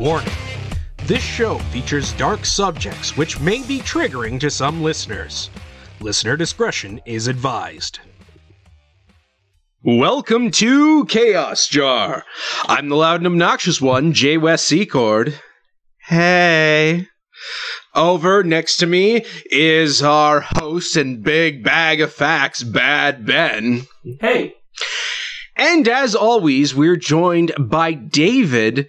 Warning. This show features dark subjects which may be triggering to some listeners. Listener discretion is advised. Welcome to Chaos Jar. I'm the loud and obnoxious one, J. West Secord. Hey. Over next to me is our host and big bag of facts, Bad Ben. Hey. And as always, we're joined by David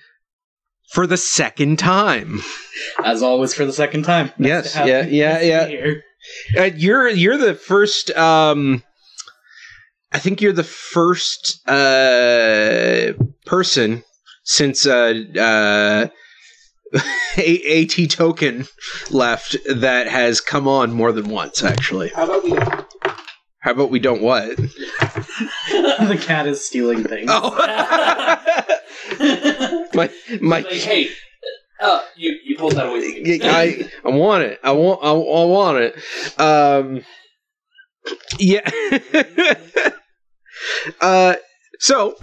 for the second time. As always, for the second time. Yes, yeah. You're the first. I think you're the first person since AT Token left that has come on more than once. Actually, How about we don't what? The cat is stealing things. Oh. my. Like, hey, you pulled that away. I want it. I want it. Yeah. So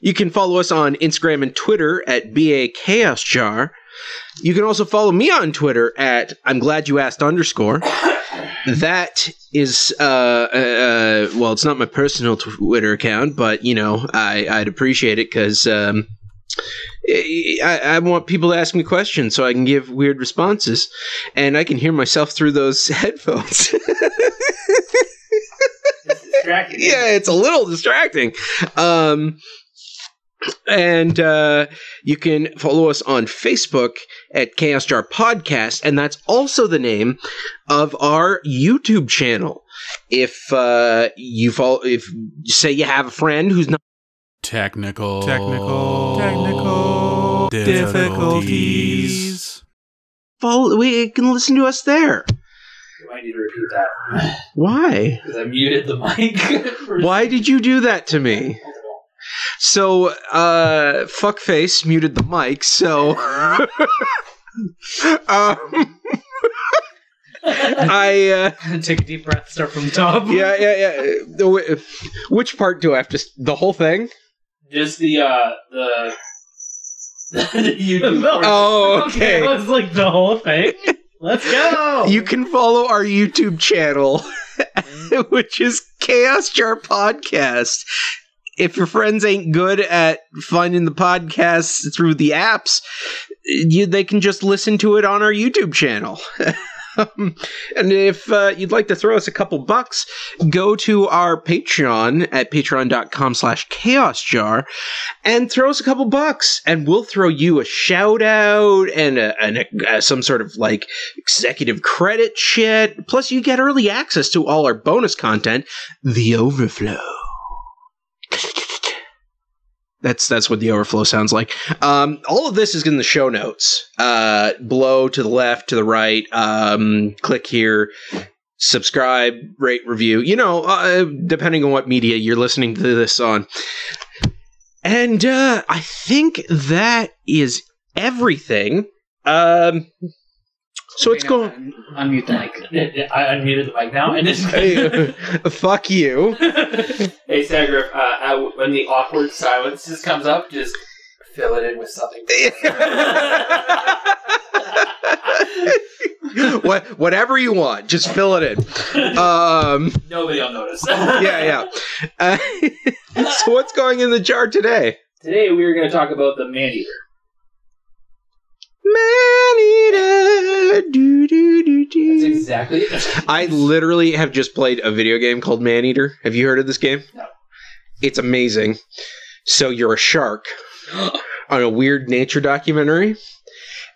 you can follow us on Instagram and Twitter at BA Chaos Jar. You can also follow me on Twitter at I'm Glad You Asked _ That is, well, it's not my personal Twitter account, but, you know, I'd appreciate it because I want people to ask me questions so I can give weird responses, and I can hear myself through those headphones. It's distracting. Yeah, it's a little distracting. And you can follow us on Facebook at Chaos Jar Podcast, and that's also the name of our YouTube channel. If you say you have a friend who's not technical difficulties, we can listen to us there. You might need to repeat that. Why? Because I muted the mic. Why did you do that to me? So, fuckface muted the mic, so I Take a deep breath, start from the top. Yeah. Which part do I have to? The whole thing? Just the YouTube. Oh, okay. That was like the whole thing. Let's go. You can follow our YouTube channel, which is Chaos Jar Podcast. If your friends ain't good at finding the podcasts through the apps, they can just listen to it on our YouTube channel. And if you'd like to throw us a couple bucks, go to our Patreon at patreon.com/chaosjar and throw us a couple bucks, and we'll throw you a shout out and some sort of like executive credit shit. Plus, you get early access to all our bonus content, the overflow. That's what the overflow sounds like. All of this is in the show notes. Below, to the left, to the right. Click here. Subscribe, rate, review. You know, depending on what media you're listening to this on. And I think that is everything. So it's going. Unmute the mic. I unmuted the mic now, and it's Hey, fuck you. Hey, Secord, when the awkward silence just comes up, just fill it in with something. Whatever you want, just fill it in. Nobody will notice. Yeah. So what's going in the jar today? Today we are going to talk about the man-eater. Man-eater. That's exactly it. I literally have just played a video game called Man-Eater. Have you heard of this game? No. It's amazing. So you're a shark on a weird nature documentary,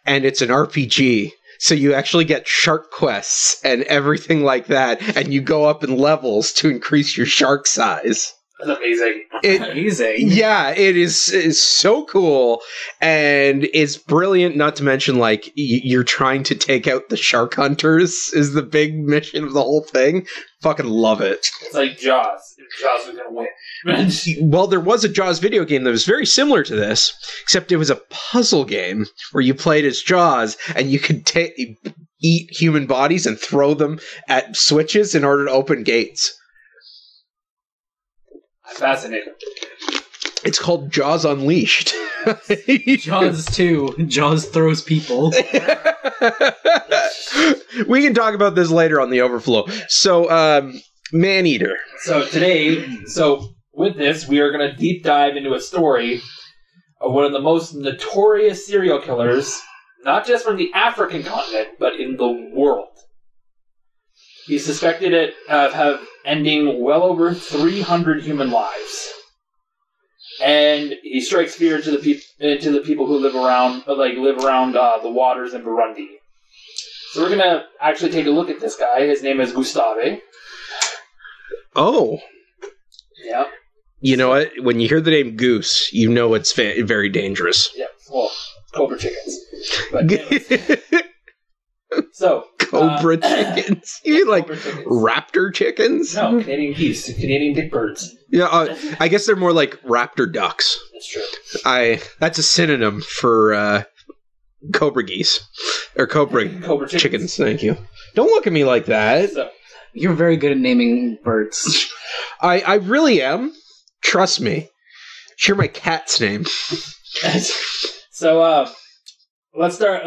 and it's an RPG. So you actually get shark quests and everything like that, and you go up in levels to increase your shark size. That's amazing. Amazing. Yeah, it is so cool, and it's brilliant, not to mention, like, you're trying to take out the shark hunters is the big mission of the whole thing. Fucking love it. It's like Jaws. Jaws was going to win. Well, there was a Jaws video game that was very similar to this, except it was a puzzle game where you played as Jaws, and you could eat human bodies and throw them at switches in order to open gates. Fascinating. It's called Jaws Unleashed. Jaws 2. Jaws throws people. We can talk about this later on the overflow. So, Maneater. So today, with this, we are going to deep dive into a story of one of the most notorious serial killers, not just from the African continent, but in the world. He's suspected of ending well over 300 human lives. And he strikes fear into the people who live around the waters in Burundi. So we're gonna actually take a look at this guy. His name is Gustave. Oh. Yeah. You know what? When you hear the name Goose, you know it's very dangerous. Yeah. Well, cobra chickens. But anyways. So Cobra chickens? You mean like chickens. raptor chickens? No, Canadian geese, Canadian dick birds. Yeah, I guess they're more like raptor ducks. That's true. That's a synonym for cobra geese or cobra chickens. Thank you. Don't look at me like that. So, You're very good at naming birds. I really am. Trust me. Share my cat's name. so let's start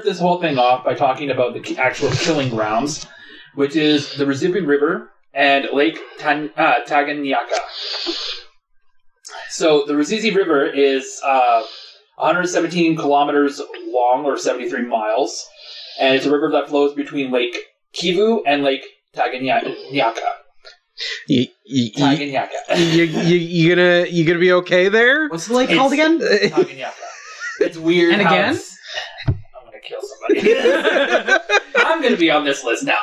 this whole thing off by talking about the actual killing grounds, which is the Ruzizi River and Lake Tanganyika. So the Ruzizi River is 117 kilometers long, or 73 miles, and it's a river that flows between Lake Kivu and Lake Tanganyika. You gonna be okay there? What's the lake called again? Tanganyika. It's weird. And again? I'm gonna kill somebody. I'm gonna be on this list now.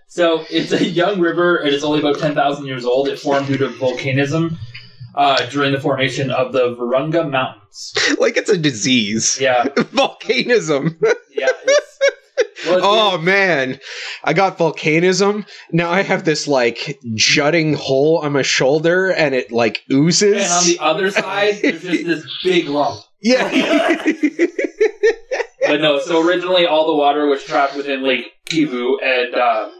So it's a young river, and it's only about 10,000 years old. It formed due to volcanism during the formation of the Virunga Mountains. Like it's a disease. Yeah. Volcanism. Yeah. Oh man, I got volcanism. Now I have this like jutting hole on my shoulder, and it like oozes. And on the other side, there's just this big lump. Yeah. But no, so originally all the water was trapped within Lake Kivu, and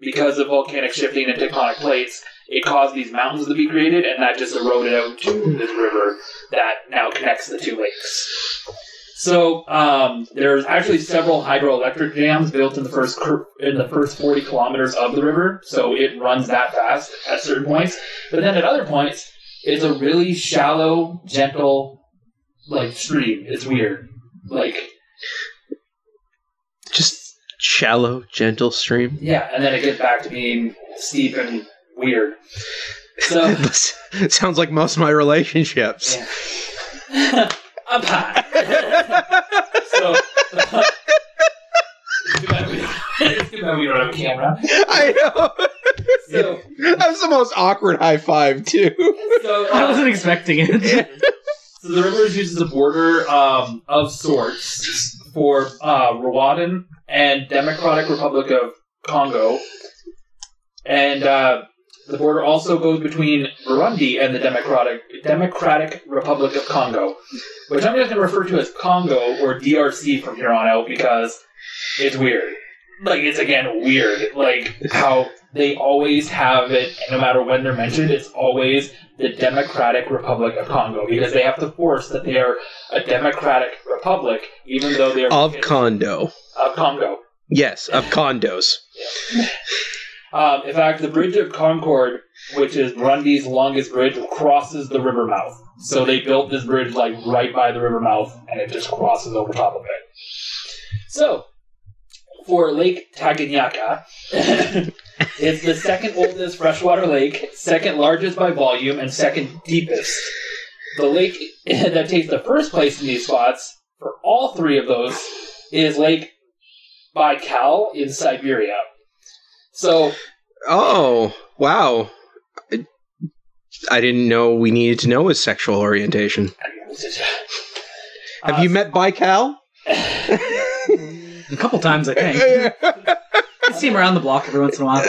because of volcanic shifting and tectonic plates, it caused these mountains to be created, and that just eroded out to this river that now connects the two lakes. So there's actually several hydroelectric dams built in the first 40 kilometers of the river, so it runs that fast at certain points. But then at other points, it's a really shallow, gentle, like stream. It's weird, like just shallow, gentle stream. Yeah, and then it gets back to being steep and weird. So sounds like most of my relationships. Yeah. I'm hot. So it's too bad we don't have a camera. I know. So that was the most awkward high five too. So I wasn't expecting it. So the river is used as a border of sorts for Rwandan and Democratic Republic of Congo, and the border also goes between Burundi and the Democratic Republic of Congo, which I'm just going to refer to as Congo or DRC from here on out because it's weird. Like, it's again weird. Like, how they always have it, no matter when they're mentioned, it's always the Democratic Republic of Congo because they have to force that they are a democratic republic, even though they are of Congo. Of Congo. Yes, of condos. Yeah. In fact, the Bridge of Concord, which is Burundi's longest bridge, crosses the river mouth. So they built this bridge like right by the river mouth, and it just crosses over top of it. So, for Lake Tanganyika, it's the second oldest freshwater lake, second largest by volume, and second deepest. The lake that takes the first place in these spots, for all three of those, is Lake Baikal in Siberia. So, oh, wow. I didn't know we needed to know his sexual orientation. Have you met Baikal? A couple times, I think. I see him around the block every once in a while.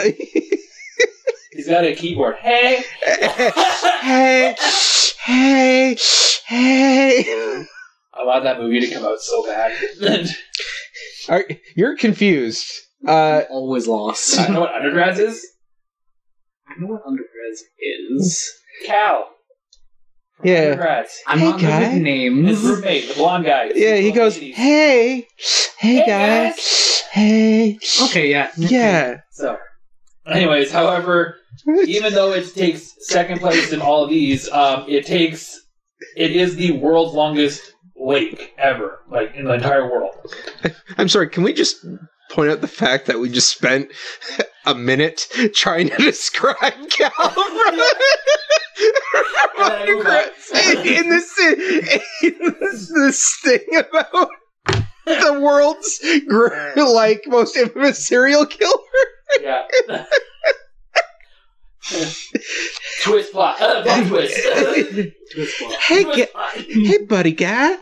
He's got a keyboard. Hey! Hey! Hey! Hey! I want that movie to come out so bad. You're confused. Always lost. I know what undergrads is? I know what undergrads is. Cal. Yeah. Congrats. I'm Hey, not good guy. with names. His roommate, the blonde guy. Yeah, he goes, hey guy, guys." hey. Okay, yeah. Yeah. So, anyways, however, even though it takes second place in all of these, it is the world's longest lake ever, like in the entire world. I'm sorry, can we just point out the fact that we just spent a minute trying to describe Cal in this thing about the world's like most infamous serial killer? Yeah. Twist plot. Plot twist. Hey, Twist plot. hey, buddy guy.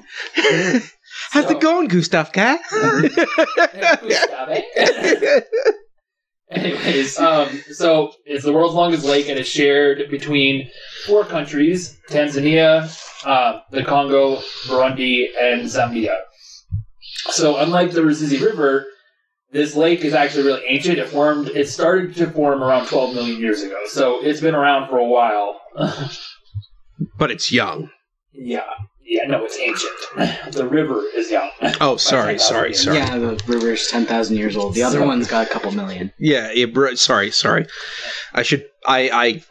How's it going, Gustave guy? Anyways, so it's the world's longest lake, and it's shared between 4 countries: Tanzania, the Congo, Burundi, and Zambia. So, unlike the Ruzizi River, this lake is actually really ancient. It started to form around 12 million years ago, so it's been around for a while. But it's young. Yeah, no, it's ancient. The river is young. Oh, sorry. Yeah, the river's 10,000 years old. The other one's got a couple million. Yeah, sorry. I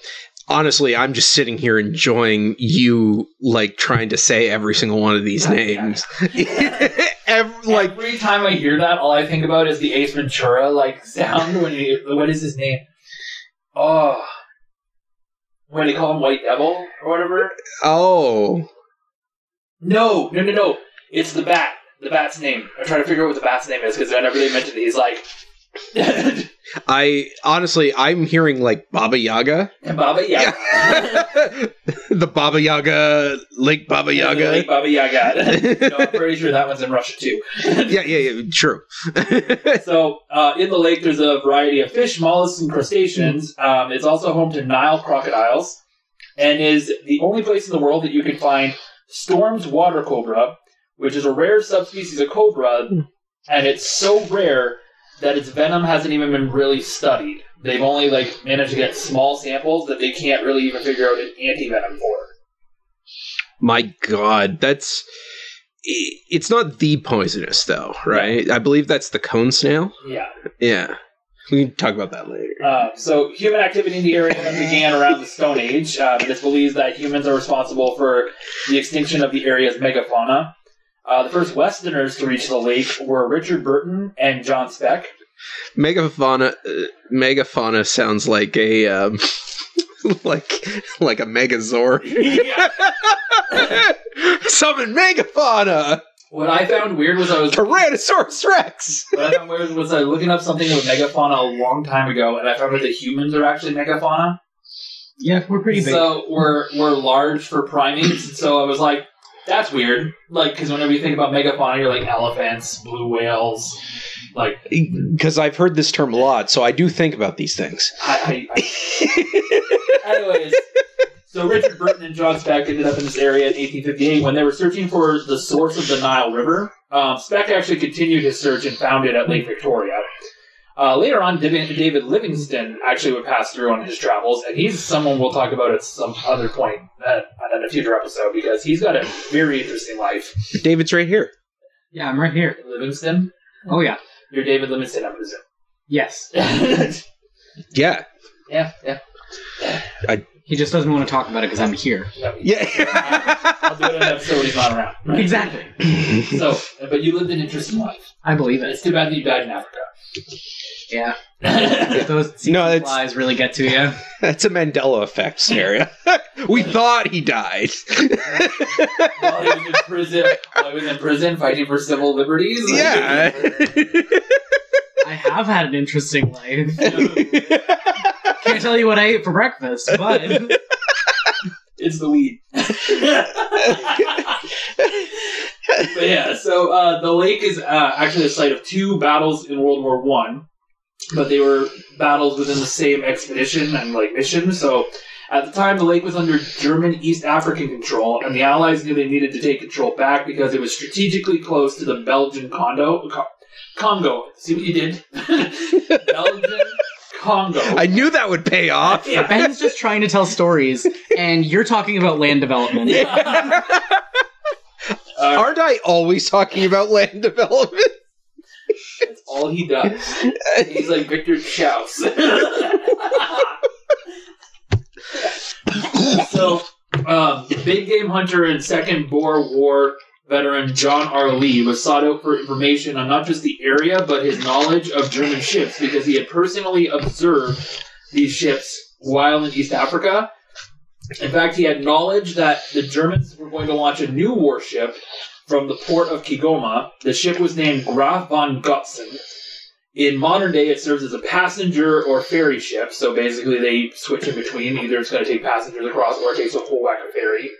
honestly, I'm just sitting here enjoying you, like, trying to say every single one of these names. Every time I hear that, all I think about is the Ace Ventura, like, sound what is his name? Oh. When they call him White Devil, or whatever? Oh. No. It's the bat. The bat's name. I'm trying to figure out what the bat's name is, because whenever they mention it, he's like... I'm hearing, like, Baba Yaga. And Baba Yaga. The Baba Yaga, Lake Baba Yaga. Yeah, Lake Baba Yaga. No, I'm pretty sure that one's in Russia, too. Yeah, true. So, in the lake, there's a variety of fish, mollusks, and crustaceans. It's also home to Nile crocodiles, and is the only place in the world that you can find Storm's water cobra, which is a rare subspecies of cobra, and it's so rare that its venom hasn't even been really studied. They've only managed to get small samples that they can't really even figure out an anti-venom for. My God, it's not the poisonous though, right? I believe that's the cone snail. Yeah. We can talk about that later. So human activity in the area began around the Stone Age. It's believed that humans are responsible for the extinction of the area's megafauna. The first Westerners to reach the lake were Richard Burton and John Speck. Megafauna sounds like a like a megazord. Summon megafauna. What I found weird was Tyrannosaurus Rex. What I found weird was I was looking up something with megafauna a long time ago, and I found out that humans are actually megafauna. Yeah, we're pretty big. So we're large for primates. So I was like, that's weird. Because whenever you think about megafauna, you're like elephants, blue whales, Because I've heard this term a lot, so I do think about these things. Anyways, so Richard Burton and John Speck ended up in this area in 1858 when they were searching for the source of the Nile River. Speck actually continued his search and found it at Lake Victoria. Later on, David Livingstone actually would pass through on his travels, and he's someone we'll talk about at some other point in a future episode, because he's got a very interesting life. David's right here. Yeah, I'm right here. Livingstone? Oh, yeah. You're David Livingstone, I presume. Yes. Yeah. Yeah. He just doesn't want to talk about it because I'm here. Yeah. I'll do it in an episode when he's not around. Right? Exactly. So, but you lived an interesting life. I believe it. It's too bad that you died in Africa. Yeah. If those flies really get to you. That's a Mandela effect scenario. We thought he died. While he was in prison fighting for civil liberties. Yeah. I have had an interesting life. Can't tell you what I ate for breakfast, but it's the weed. But yeah, so the lake is actually the site of 2 battles in World War I, but they were battles within the same expedition and mission. So at the time, the lake was under German East African control, and the Allies knew they needed to take control back because it was strategically close to the Belgian Congo. See what you did? Belgian Congo. I knew that would pay off. Yeah. Ben's just trying to tell stories, and you're talking about land development. Aren't I always talking about land development? That's all he does. He's like Victor Chaus. So, big game hunter and Second Boer War veteran John R. Lee was sought out for information on not just the area, but his knowledge of German ships, because he had personally observed these ships while in East Africa. In fact, he had knowledge that the Germans were going to launch a new warship from the port of Kigoma. The ship was named Graf von Gotzen. In modern day, it serves as a passenger or ferry ship, so basically they switch in between. Either it's going to take passengers across, or it takes a whole whack of ferry.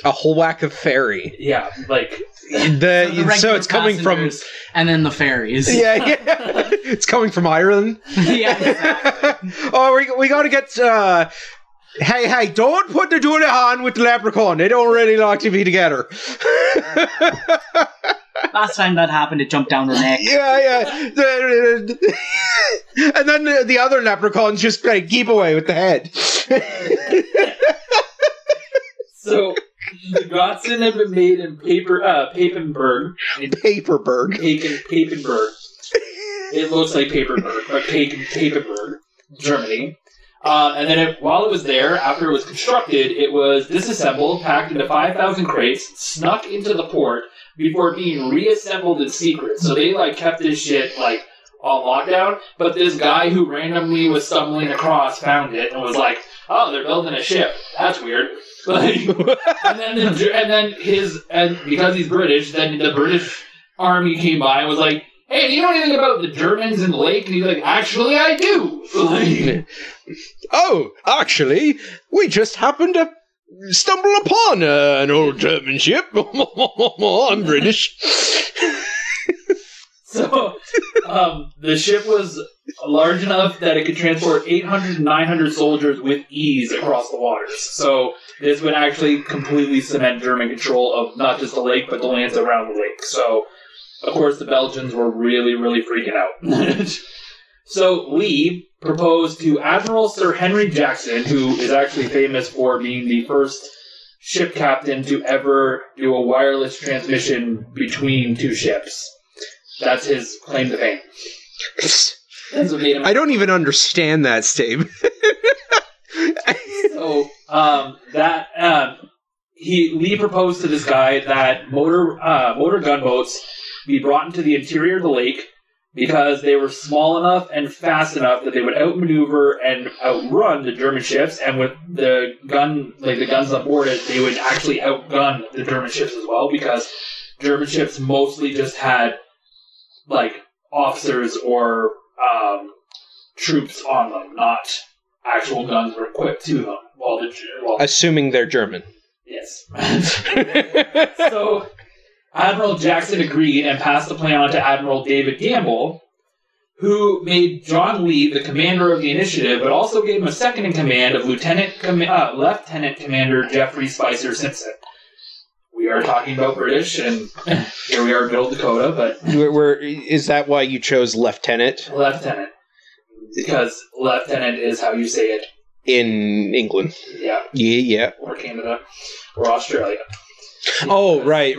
A whole whack of ferry. Yeah, like... So it's coming from... And then the ferries. Yeah. It's coming from Ireland. Yeah, exactly. Oh, we got to get... Hey, don't put the Dunahan with the leprechaun. They don't really like to be together. Last time that happened, it jumped down her neck. Yeah. And then the other leprechauns just keep away with the head. So, the Gotzen had been made in Papenburg. Paperberg. Papenburg. It looks like Paperberg, but Papenburg, Germany. And then while it was there, after it was constructed, it was disassembled, packed into 5,000 crates, snuck into the port before being reassembled in secret. So they kept this shit on lockdown. But this guy who randomly was stumbling across found it and was like, "Oh, they're building a ship. That's weird." And because he's British, then the British army came by and was like, "Hey, do you know anything about the Germans in the lake?" And he's like, "Actually, I do." Oh, actually, we just happened to stumble upon an old German ship. I'm British. So, the ship was large enough that it could transport 800 to 900 soldiers with ease across the waters. So, this would actually completely cement German control of not just the lake, but the lands around the lake. So, of course, the Belgians were really, really freaking out. So, Lee proposed to Admiral Sir Henry Jackson, who is actually famous for being the first ship captain to ever do a wireless transmission between two ships. That's his claim to fame. That's what made him. I don't even understand that statement. So, Lee proposed to this guy that motor gunboats be brought into the interior of the lake because they were small enough and fast enough that they would outmaneuver and outrun the German ships, and with the guns on board it, they would actually outgun the German ships as well, because German ships mostly just had officers or troops on them, not actual guns were equipped to them. Assuming they're German. Yes. So, Admiral Jackson agreed and passed the plan on to Admiral David Gamble, who made John Lee the commander of the initiative, but also gave him a second in command of Lieutenant Commander Jeffrey Spicer Simpson. We are talking about British, and here we are in Middle Dakota, but... Is that why you chose Lieutenant? Lieutenant. Because Lieutenant is how you say it. In England. Yeah. Yeah. Or Canada. Or Australia. Oh, right.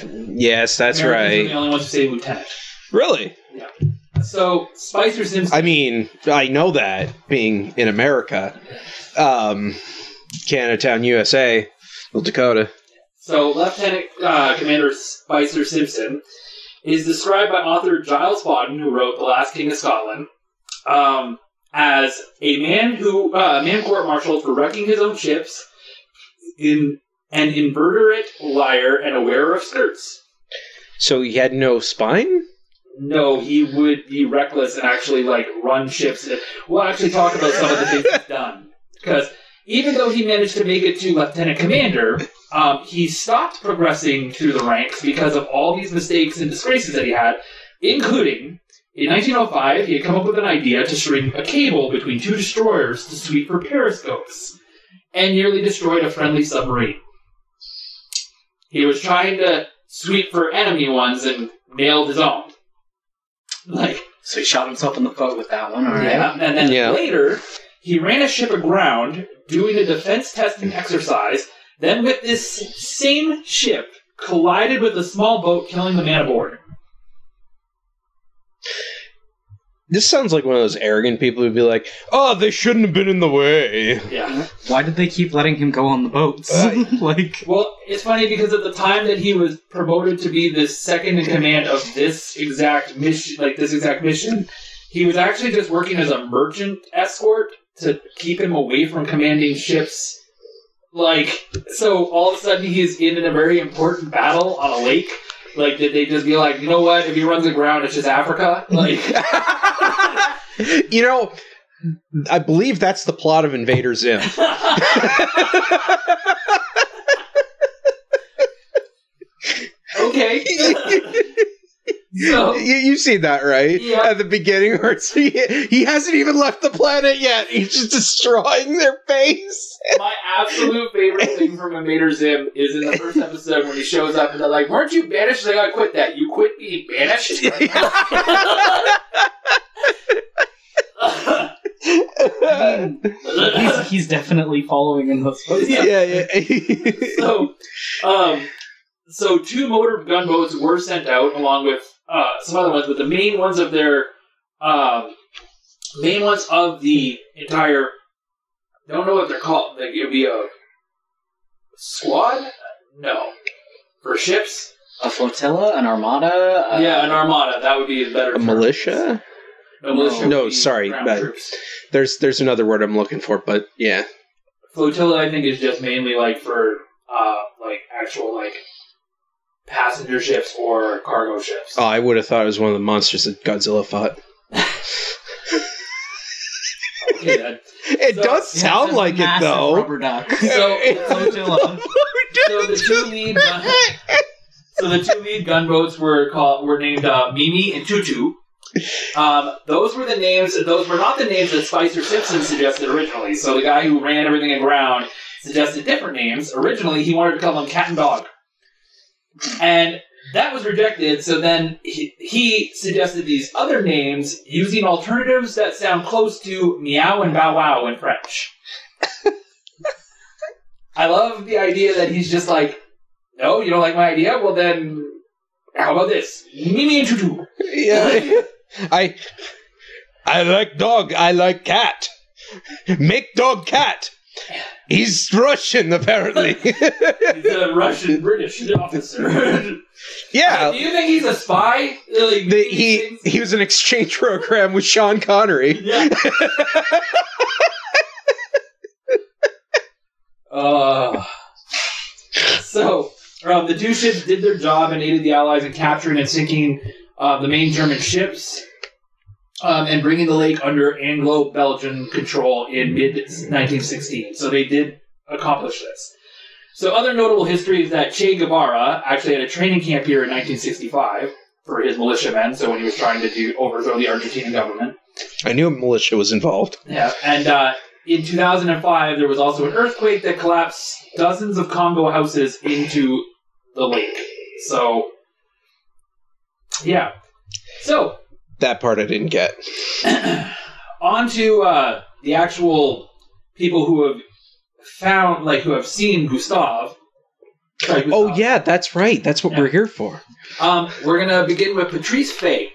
Yes, that's Americans right. are the only ones who say Lieutenant. Really? Yeah. So, Spicer Simpson... I mean, I know that, being in America. Canada, USA, North Dakota. So, Lieutenant Commander Spicer Simpson is described by author Giles Fawden, who wrote The Last King of Scotland, as a man court-martialed for wrecking his own ships, an inveterate liar, and a wearer of skirts. So he had no spine? No, he would be reckless and actually, run ships. We'll actually talk about some of the things he's done. Because even though he managed to make it to Lieutenant Commander, he stopped progressing through the ranks because of all these mistakes and disgraces that he had, including, in 1905, he had come up with an idea to string a cable between two destroyers to sweep for periscopes, and nearly destroyed a friendly submarine. He was trying to sweep for enemy ones and nailed his own. So he shot himself in the foot with that one, alright. Yeah, and then later, he ran a ship aground doing a defense testing exercise, then with this same ship, collided with a small boat, killing the man aboard. This sounds like one of those arrogant people who'd be like, "Oh, they shouldn't have been in the way." Yeah. Why did they keep letting him go on the boats? Well, it's funny because at the time that he was promoted to be the second in command of this exact mission, he was actually just working as a merchant escort to keep him away from commanding ships. So all of a sudden he's in a very important battle on a lake. Did they just be like, you know what? If he runs aground, it's just Africa? I believe that's the plot of Invader Zim. Okay. So, you've seen that, right? Yeah. At the beginning, where he hasn't even left the planet yet. He's just destroying their base. My absolute favorite thing from Invader Zim is in the first episode when he shows up and they're like, "Weren't you banished?" Like, "I quit that." "You quit being banished?" He's definitely following in those footsteps. Yeah. So 2 motor gunboats were sent out along with some other ones, but the main ones of the entire, don't know what they're called. It would be a squad? No. For ships? A flotilla? An armada? An armada. That would be a better term. Militia? No, militia. No, sorry. Troops. There's another word I'm looking for, but yeah. Flotilla, I think, is just mainly for actual passenger ships or cargo ships. Oh, I would have thought it was one of the monsters that Godzilla fought. Okay, it does sound like it, though. Rubber duck. So flotilla. the two lead gunboats were named Mimi and Tutu. Those were the names. Those were not the names that Spicer Simpson suggested originally. So the guy who ran everything aground suggested different names. Originally, he wanted to call them Cat and Dog, and that was rejected. So then he suggested these other names using alternatives that sound close to meow and bow wow in French. I love the idea that he's just like, "No, you don't like my idea? Well then, how about this? Mimi and Tutu." Yeah. I like dog. I like cat. Make dog cat. He's Russian, apparently. He's a Russian-British officer. Yeah. Do you think he's a spy? He was an exchange program with Sean Connery. Yeah. The 2 ships did their job and aided the Allies in capturing and sinking the main German ships and bringing the lake under Anglo-Belgian control in mid-1916. So they did accomplish this. So other notable history is that Che Guevara actually had a training camp here in 1965 for his militiamen, so when he was trying to overthrow the Argentinian government. I knew a militia was involved. Yeah, and in 2005, there was also an earthquake that collapsed dozens of Congo houses into the lake. So, yeah. So, that part I didn't get. On to the actual people who have who have seen Gustave. Sorry, Gustave. Oh, yeah, that's right. That's what we're here for. We're going to begin with Patrice Fay.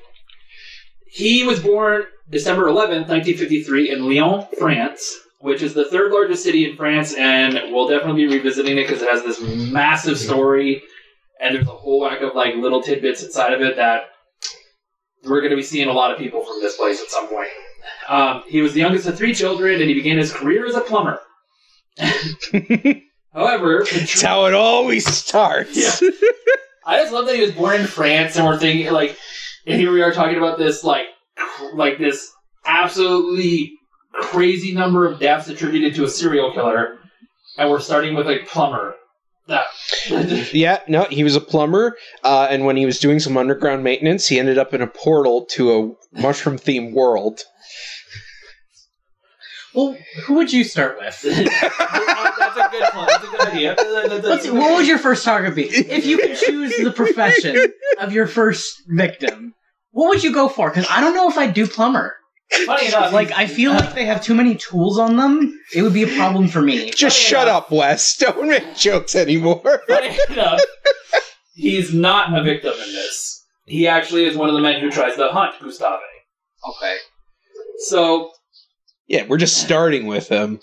He was born December 11th, 1953 in Lyon, France, which is the 3rd largest city in France, and we'll definitely be revisiting it because it has this massive story, and there's a whole whack of little tidbits inside of it that we're going to be seeing a lot of people from this place at some point. He was the youngest of 3 children, and he began his career as a plumber. However, that's how it always starts. Yeah. I just love that he was born in France, and we're thinking, and here we are talking about this, this absolutely crazy number of deaths attributed to a serial killer, and we're starting with a plumber. Yeah, no, he was a plumber, and when he was doing some underground maintenance, he ended up in a portal to a mushroom-themed world. Well, who would you start with? That's a good one. That's a good idea. What would your first target be? If you could choose the profession of your first victim, What would you go for? Because I don't know if I'd do plumber. Funny enough, Like, I feel like they have too many tools on them. It would be a problem for me. Just shut up, Wes. Don't make jokes anymore. funny enough, he's not a victim in this. He actually is one of the men who tries to hunt Gustave. Okay. So, Yeah, we're just starting with him.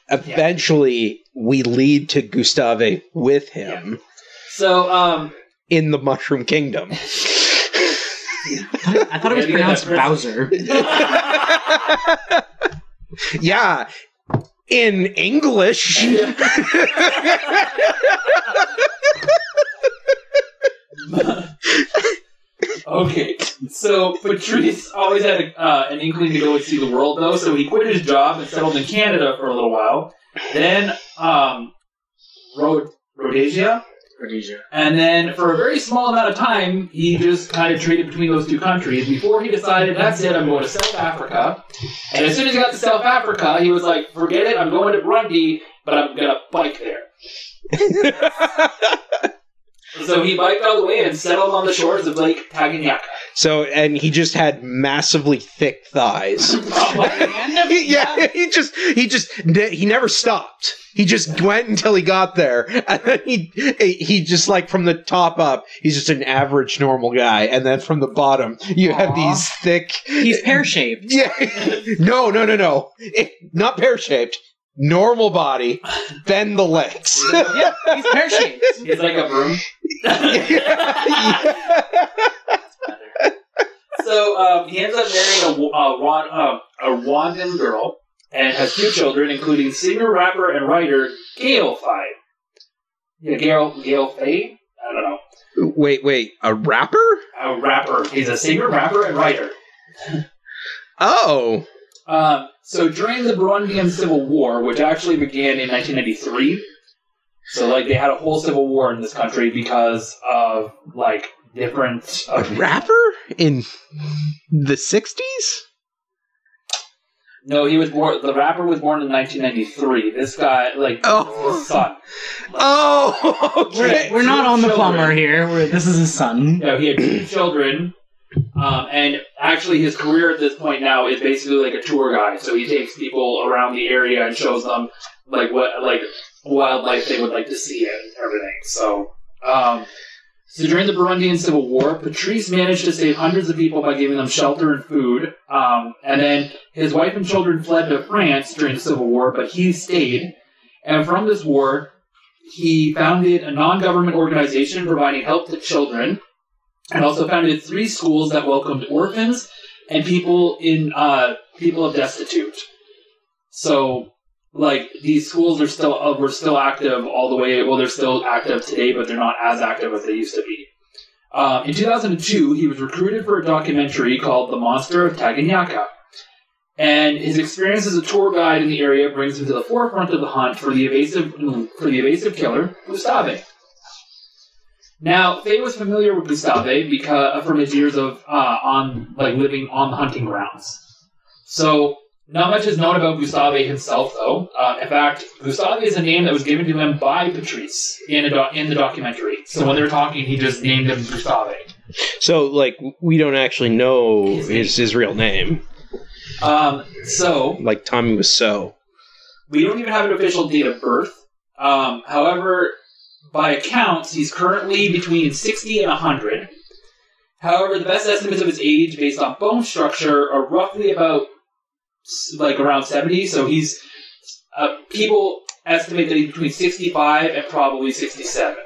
Eventually, we lead to Gustave with him so in the Mushroom Kingdom. I thought it was pronounced Bowser. Yeah, in English. Okay, so Patrice always had an inkling to go and see the world, though, so he quit his job and settled in Canada for a little while. Then, Rhodesia? And then, for a very small amount of time, he just kind of traded between those two countries before he decided, that's it, I'm going to South Africa. And as soon as he got to South Africa, he was like, forget it, I'm going to Burundi, but I'm going to bike there. So he biked all the way and settled on the shores of Lake Tanganyika. So, and he just had massively thick thighs. He never stopped. He just went until he got there, and then he just like from the top up, he's just an average normal guy, and then from the bottom, you have these thick. He's pear-shaped. Yeah, no, not pear-shaped. Normal body, then the legs. Yeah, he's pear-shaped. He's like a broom. So he ends up marrying a Rwandan girl and has 2 children, including singer, rapper, and writer Gail Faye. Yeah, Gail Faye? I don't know. Wait, a rapper? A rapper. He's a singer, rapper, and writer. Oh. So during the Burundian Civil War, which actually began in 1993, so like they had a whole civil war in this country because of like different. A rapper in the 60s? No, he was born. The rapper was born in 1993. This guy, like, his son. Okay. We're not on the plumber here. This is his son. No, he had 2 children. And actually his career at this point now is basically like a tour guide. So he takes people around the area and shows them like what like wildlife they would like to see and everything. So during the Burundian Civil War, Patrice managed to save hundreds of people by giving them shelter and food. And then his wife and children fled to France during the Civil War, but he stayed. And from this war, he founded a non-government organization providing help to children. And also founded 3 schools that welcomed orphans and people of destitute. So, like, these schools are were still active all the way. Well, they're still active today, but they're not as active as they used to be. In 2002, he was recruited for a documentary called "The Monster of Tanganyika," and his experience as a tour guide in the area brings him to the forefront of the hunt for the evasive killer Gustave. Now, Faye was familiar with Gustave because from his years of living on the hunting grounds. So, not much is known about Gustave himself, though. In fact, Gustave is a name that was given to him by Patrice in the documentary. So when they were talking, he just named him Gustave. So, like, we don't actually know his real name. Like Tommy Wiseau. We don't even have an official date of birth. However, by accounts, he's currently between 60 and 100. However, the best estimates of his age, based on bone structure, are roughly about, around 70. So he's... people estimate that he's between 65 and probably 67.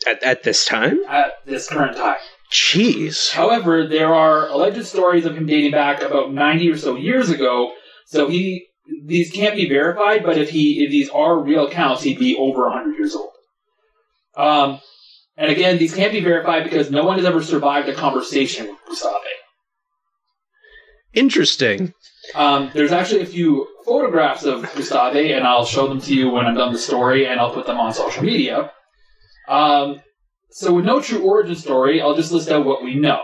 At this time? At this current time. Jeez. However, there are alleged stories of him dating back about 90 or so years ago, so these can't be verified, but if these are real accounts, he'd be over 100 years old. And again, these can't be verified because no one has ever survived a conversation with Gustave. Interesting. There's actually a few photographs of Gustave, and I'll show them to you when I'm done the story, and I'll put them on social media. So with no true origin story, I'll just list out what we know.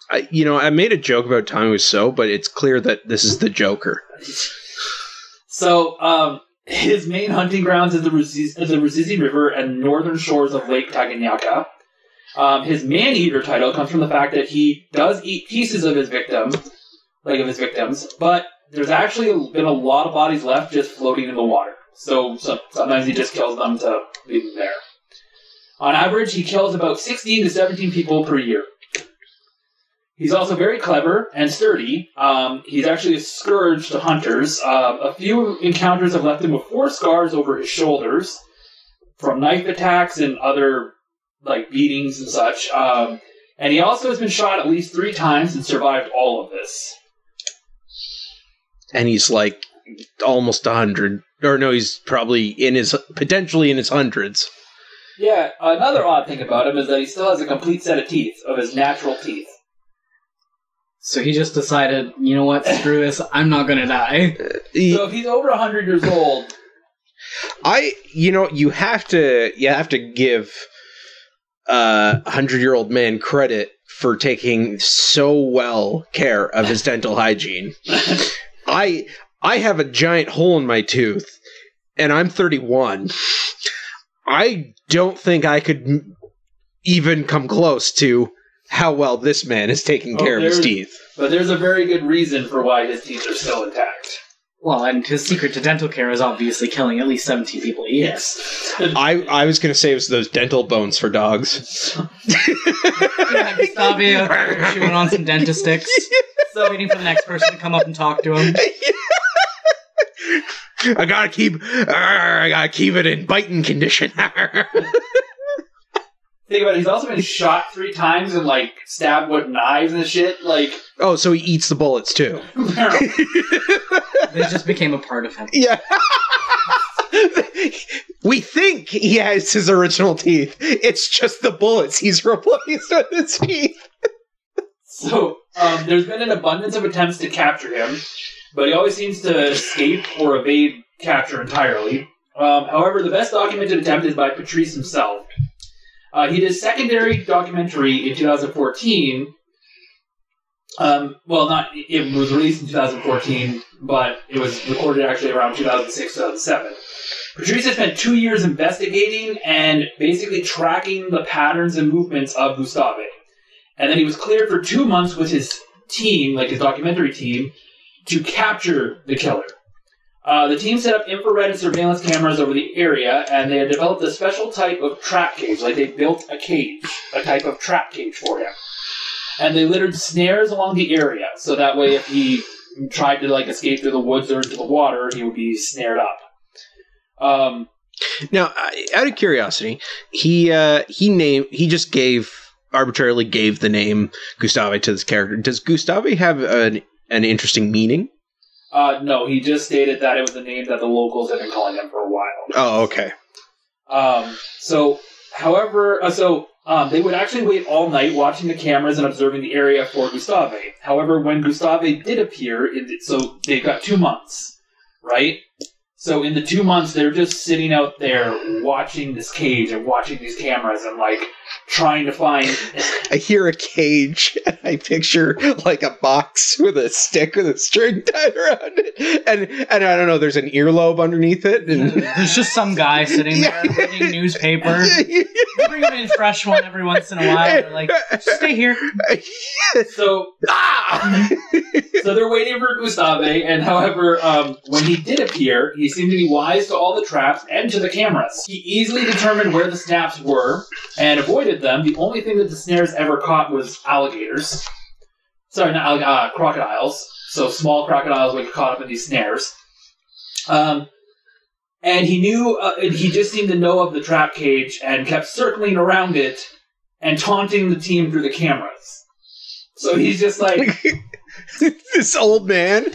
I made a joke about Tommy Wiseau, but it's clear that this is the Joker. So, his main hunting grounds is the Ruzizi River and northern shores of Lake Tanganyika. His man-eater title comes from the fact that he does eat pieces of his victims, but there's actually been a lot of bodies left just floating in the water. So sometimes he just kills them to leave them there. On average, he kills about 16 to 17 people per year. He's also very clever and sturdy. He's actually a scourge to hunters. A few encounters have left him with 4 scars over his shoulders from knife attacks and other beatings and such. And he also has been shot at least 3 times and survived all of this. And he's almost 100. Or no, he's probably potentially in his hundreds. Yeah, another odd thing about him is that he still has a complete set of teeth, of his natural teeth. So he just decided, you know what, screw this, I'm not gonna die. So if he's over 100 years old... you have to give a 100-year-old man credit for taking so well care of his dental hygiene. I have a giant hole in my tooth, and I'm 31. I don't think I could even come close to how well this man is taking care of his teeth. But there's a very good reason for why his teeth are still intact. Well, and his secret to dental care is obviously killing at least 17 people a year. Yes. I was going to say it was those dental bones for dogs. Yeah, Gustave chewing on some dentist sticks, waiting for the next person to come up and talk to him. I gotta keep it in biting condition. Think about it, he's also been shot 3 times and, stabbed with knives and shit, Oh, so he eats the bullets, too. They just became a part of him. Yeah. We think he has his original teeth. It's just the bullets he's replaced with his teeth. So, there's been an abundance of attempts to capture him, but he always seems to escape or evade capture entirely. However, the best documented attempt is by Patrice himself. He did a secondary documentary in 2014. It was released in 2014, but it was recorded actually around 2006, 2007. Patrice had spent 2 years investigating and basically tracking the patterns and movements of Gustave. And then he was cleared for 2 months with his team, his documentary team, to capture the killer. The team set up infrared and surveillance cameras over the area, and they had developed a special type of trap cage. They built a cage, a type of trap cage for him. And they littered snares along the area, so that way if he tried to, escape through the woods or into the water, he would be snared up. Now, out of curiosity, he just arbitrarily gave the name Gustave to this character. Does Gustave have an interesting meaning? No, he just stated that it was the name that the locals had been calling him for a while. Oh, okay. They would actually wait all night watching the cameras and observing the area for Gustave. However, when Gustave did appear, so they got 2 months, right? So in the 2 months, they're just sitting out there watching this cage and watching these cameras and, trying to find... I hear a cage, and I picture, a box with a stick with a string tied around it. And I don't know, there's an earlobe underneath it. And there's just some guy sitting there reading newspaper. Bring him in fresh one every once in a while. They're just stay here. So they're waiting for Gustave, and however, when he did appear, he seemed to be wise to all the traps and to the cameras. He easily determined where the snaps were and avoided them. The only thing that the snares ever caught was alligators. Sorry, not crocodiles. So small crocodiles would get caught up in these snares. And he knew, he just seemed to know of the trap cage and kept circling around it and taunting the team through the cameras. So he's just this old man.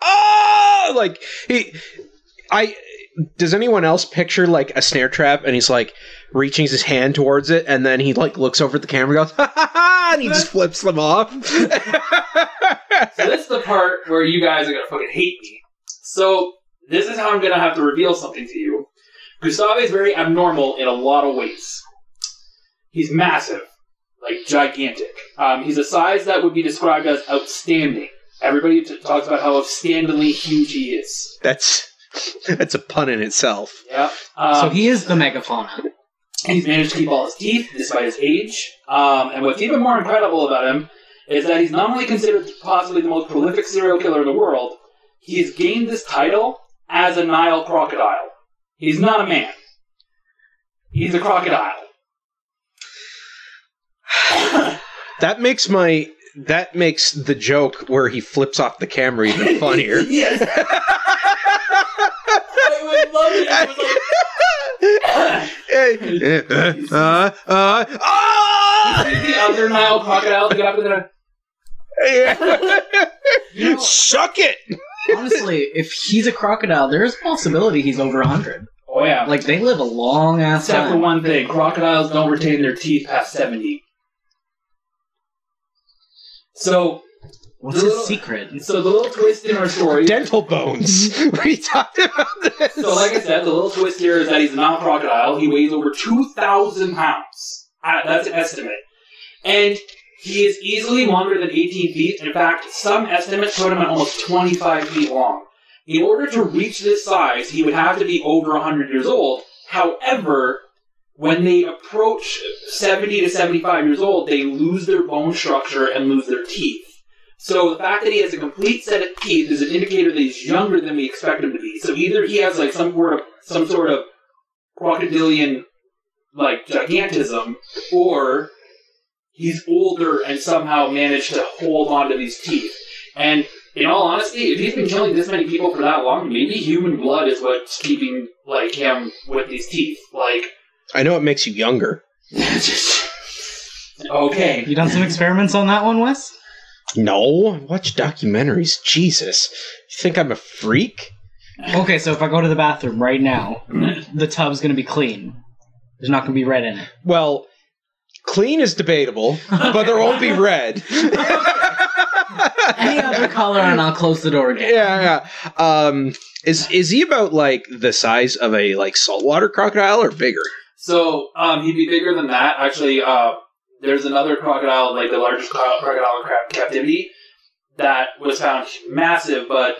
Oh, does anyone else picture a snare trap and he's reaching his hand towards it and then he looks over at the camera and goes ha ha ha and he just flips them off. So this is the part where you guys are gonna fucking hate me. So this is how I'm gonna have to reveal something to you. Gustave is very abnormal in a lot of ways. He's massive, gigantic. He's a size that would be described as outstanding. Everybody talks about how outstandingly huge he is. That's a pun in itself. Yeah. So he is the megafauna. He's managed to keep all his teeth despite his age. And what's even more incredible about him is that he's not only considered possibly the most prolific serial killer in the world, he's gained this title as a Nile crocodile. He's not a man. He's a crocodile. That makes the joke where he flips off the camera even funnier. Yes. I would love it. The other Nile crocodile to get up there. Suck it! Honestly, if he's a crocodile, there's a possibility he's over 100. Oh yeah. Like, they live a long ass Except time. for one thing, crocodiles don't retain their teeth past 70. So, What's his secret? So the little twist in our story... Dental bones. We talked about this. So like I said, the little twist here is that he's not a crocodile. He weighs over 2,000 pounds. That's an estimate. And he is easily longer than 18 feet. In fact, some estimates put him at almost 25 feet long. In order to reach this size, he would have to be over 100 years old. However, when they approach 70 to 75 years old, they lose their bone structure and lose their teeth. So the fact that he has a complete set of teeth is an indicator that he's younger than we expect him to be. So either he has like some sort of crocodilian like gigantism, or he's older and somehow managed to hold on to these teeth. And in all honesty, if he's been killing this many people for that long, maybe human blood is what's keeping like him with these teeth. Like, I know it makes you younger. Okay. You done some experiments on that one, Wes? No, watch documentaries. Jesus. You think I'm a freak? Okay, so if I go to the bathroom right now, the tub's going to be clean. There's not going to be red in it. Well, clean is debatable, but there won't be red. Any other color and I'll close the door again. Yeah. Is he about like the size of a like saltwater crocodile or bigger? So, he'd be bigger than that. Actually, there's another crocodile, like the largest crocodile in captivity, that was found massive, but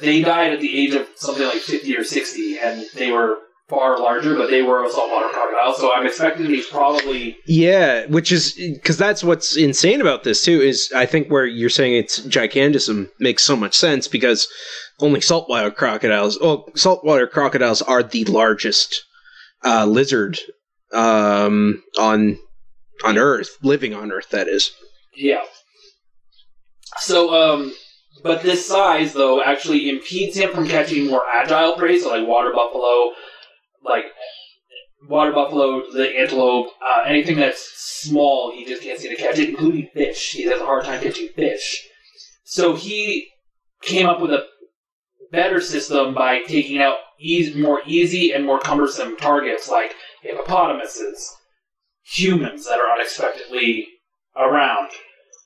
they died at the age of something like 50 or 60, and they were far larger, but they were a saltwater crocodile, so I'm expecting he's probably... Yeah, which is... Because that's what's insane about this, too, is I think where you're saying it's gigantism makes so much sense, because only saltwater crocodiles are the largest lizard on Earth, living on Earth, that is. Yeah. So, but this size, though, actually impedes him from catching more agile prey, so like water buffalo, the antelope, anything that's small, he just can't seem to catch it, including fish. He has a hard time catching fish. So he came up with a better system by taking out more easy and more cumbersome targets like hippopotamuses, humans that are unexpectedly around.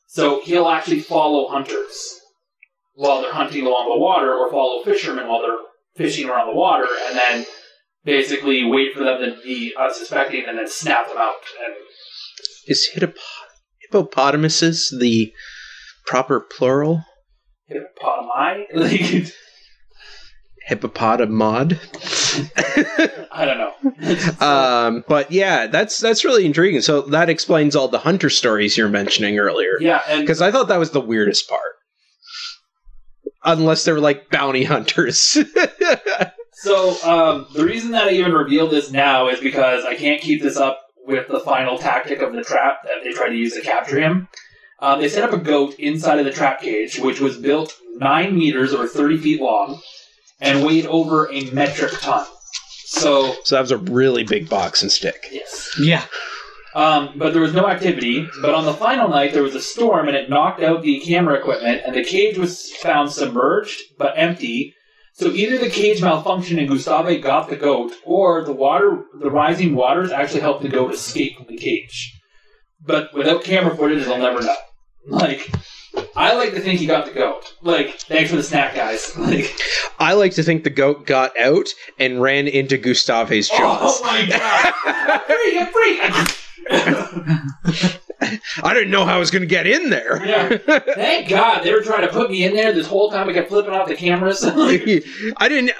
So he'll actually follow hunters while they're hunting along the water, or follow fishermen while they're fishing around the water, and then basically wait for them to be unsuspecting and then snap them out. And is hippopotamuses the proper plural? Hippopotami? Hippopotamod? I don't know. But yeah, that's really intriguing. So that explains all the hunter stories you're mentioning earlier. Yeah, because I thought that was the weirdest part. Unless they were like bounty hunters. So the reason that I even revealed this now is because I can't keep this up with the final tactic of the trap that they tried to use to capture him. They set up a goat inside of the trap cage, which was built 9 meters or 30 feet long, and weighed over a metric ton. So that was a really big box and stick. Yes. Yeah. But there was no activity. But on the final night, there was a storm, and it knocked out the camera equipment, and the cage was found submerged, but empty. So either the cage malfunctioned and Gustave got the goat, or the rising waters actually helped the goat escape from the cage. But without camera footage, they'll never know. I like to think he got the goat. Thanks for the snack, guys. I like to think the goat got out and ran into Gustave's jaws. Oh my god! Free! I didn't know how I was going to get in there. Yeah. Thank God they were trying to put me in there this whole time. I kept flipping off the cameras. I didn't.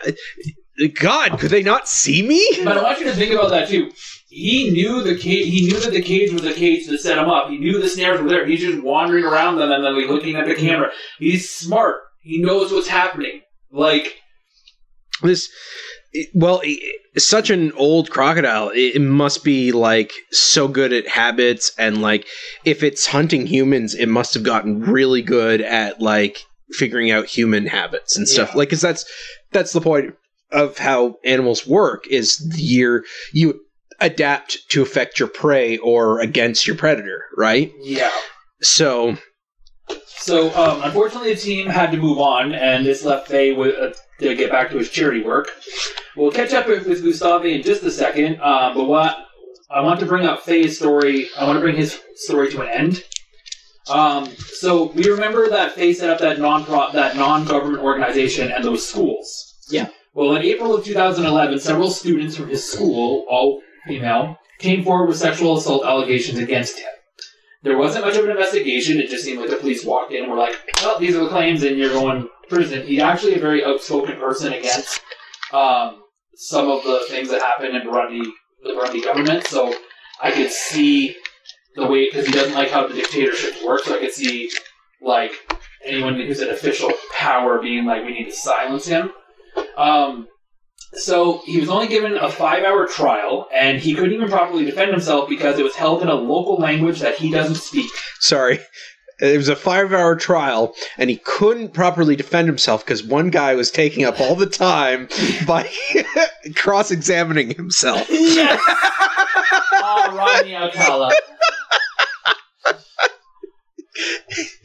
God, could they not see me? But I want you to think about that too. He knew the cage. He knew that the cage was a cage to set him up. He knew the snares were there. He's just wandering around them and then looking at the camera. He's smart. He knows what's happening. Like this. Well, such an old crocodile. It must be like so good at habits, and like if it's hunting humans, it must have gotten really good at like figuring out human habits and stuff. Like, 'cause that's the point of how animals work. Is you adapt to affect your prey or against your predator, right? Yeah. So unfortunately, the team had to move on, and this left Faye to get back to his charity work. We'll catch up with Gustave in just a second, but what I want to bring up Faye's story. I want to bring his story to an end. So we remember that Faye set up that non-government organization and those schools. Yeah. Well, in April of 2011, several students from his school, all female, came forward with sexual assault allegations against him. There wasn't much of an investigation. It just seemed like the police walked in and were like, well, these are the claims and you're going to prison. He's actually a very outspoken person against some of the things that happened in the Burundi government. So I could see the way, because he doesn't like how the dictatorship works, so I could see like anyone who's in official power being like, we need to silence him. So he was only given a 5-hour trial, and he couldn't even properly defend himself because it was held in a local language that he doesn't speak. Sorry. It was a 5-hour trial, and he couldn't properly defend himself because one guy was taking up all the time by cross-examining himself. Yes! Oh, Rodney Alcala.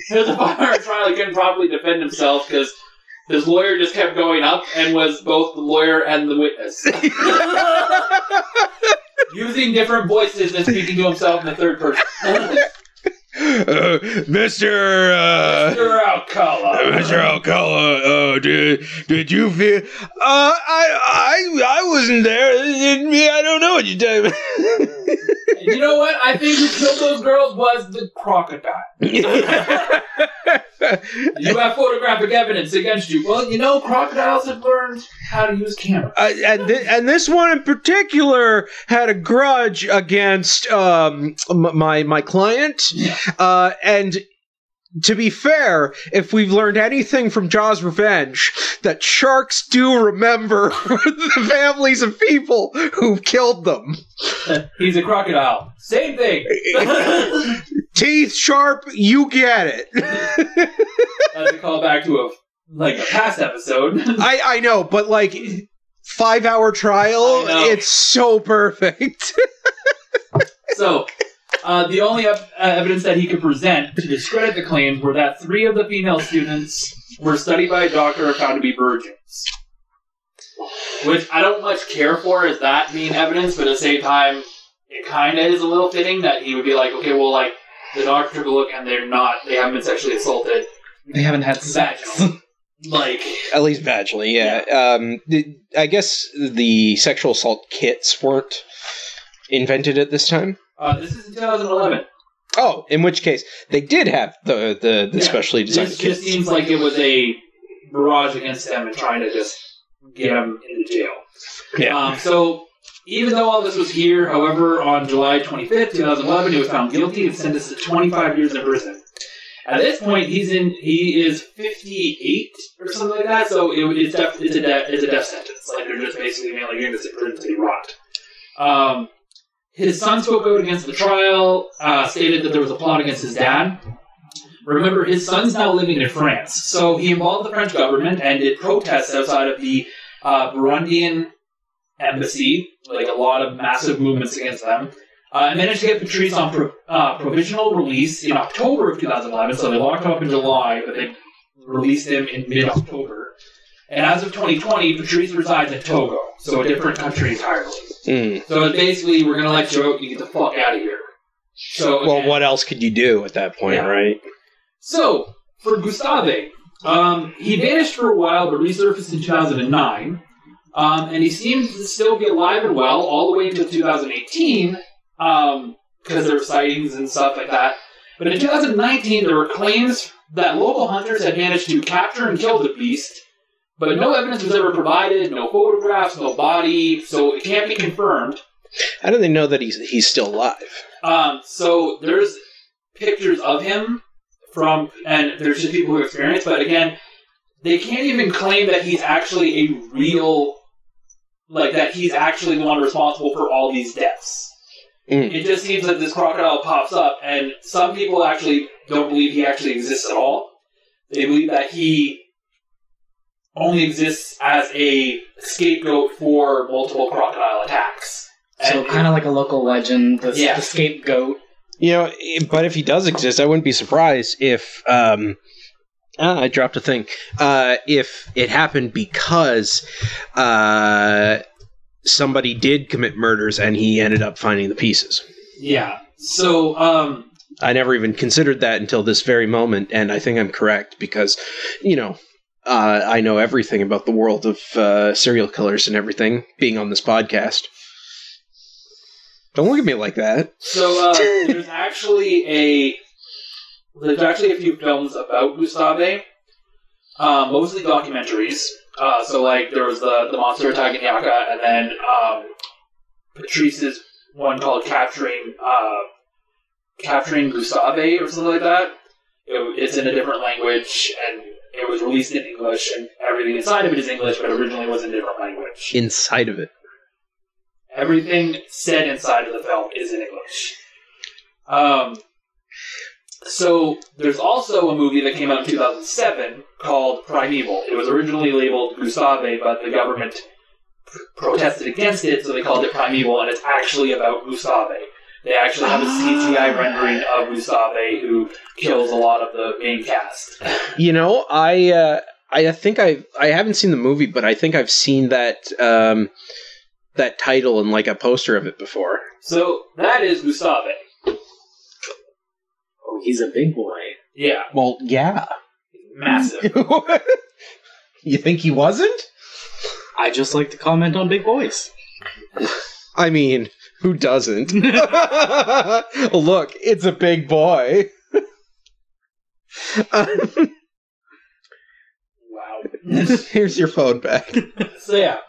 It was a 5-hour trial. He couldn't properly defend himself because his lawyer just kept going up and was both the lawyer and the witness. Using different voices and speaking to himself in the third person. Mr. Alcala. Mr. Alcala, did you feel... I wasn't there. I don't know what you're talking about. You know what? I think who killed those girls was the crocodile. You have photographic evidence against you. Well, you know, crocodiles have learned how to use cameras. And this one in particular had a grudge against my client. Yeah. And to be fair, if we've learned anything from Jaws' Revenge, that sharks do remember the families of people who've killed them. He's a crocodile. Same thing. Teeth sharp, you get it. That's a callback to a past episode. I know, but like 5-hour trial, it's so perfect. So, the only evidence that he could present to discredit the claims were that 3 of the female students were studied by a doctor and found to be virgins. Which I don't much care for as that being evidence, but at the same time, it kind of is a little fitting that he would be like, okay, well, like, the doctor took a look and they haven't been sexually assaulted. They haven't had sex. Like, at least vaginally, yeah. I guess the sexual assault kits weren't invented at this time. This is in 2011. Oh, in which case they did have the specially designed kits. It kits. just seems like it was a barrage against them and trying to just get them into jail. Yeah. So even though all this was here, however, on July 25th, 2011, he was found guilty and sentenced to 25 years in prison. At this point, he is 58 or something like that. So it's a death sentence. Like they're just basically being like, you're going to sit in prison until you rot. His son spoke out against the trial, stated that there was a plot against his dad. Remember, his son's now living in France, so he involved the French government and did protests outside of the Burundian embassy, like a lot of massive movements against them, and managed to get Patrice on provisional release in October of 2011, so they locked him up in July, but they released him in mid-October. And as of 2020, Patrice resides in Togo, so a different country entirely. So it's basically, we're going to let you out, you get the fuck out of here. So, well, what else could you do at that point, right? So, for Gustave, he vanished for a while, but resurfaced in 2009. And he seemed to still be alive and well all the way until 2018, because there were sightings and stuff like that. But in 2019, there were claims that local hunters had managed to capture and kill the beast, But no evidence was ever provided, no photographs, no body, so it can't be confirmed. How do they know that he's still alive? So there's pictures of him and there's just people who experience, but again, they can't even claim that he's actually a real, like, that he's actually the one responsible for all these deaths. It just seems that this crocodile pops up, and some people actually don't believe he actually exists at all. They believe that he only exists as a scapegoat for multiple crocodile attacks. So kind of like a local legend, the scapegoat. You know, but if he does exist, I wouldn't be surprised if... I dropped a thing. If it happened because somebody did commit murders and he ended up finding the pieces. Yeah. So, I never even considered that until this very moment, and I think I'm correct because, you know, I know everything about the world of serial killers and everything, being on this podcast. Don't look at me like that. So, there's actually a few films about Gustave, mostly documentaries. So, like, there was the Monster Attacking Yaka, and then Patrice's one called Capturing Gustave, or something like that. It's in a different language, and it was released in English, and everything inside of it is English, but originally was in a different language. Inside of it? Everything said inside of the film is in English. So, there's also a movie that came out in 2007 called Primeval. It was originally labeled Gustave, but the government protested against it, so they called it Primeval, and it's actually about Gustave. They actually have a CGI rendering of Gustave, who kills a lot of the main cast. You know, I think I haven't seen the movie, but I think I've seen that that title and like a poster of it before. So, that is Gustave. Oh, he's a big boy. Yeah. Well, yeah. Massive. You think he wasn't? I just like to comment on big boys. I mean, who doesn't? Look, it's a big boy. Wow. Here's your phone back. So, yeah.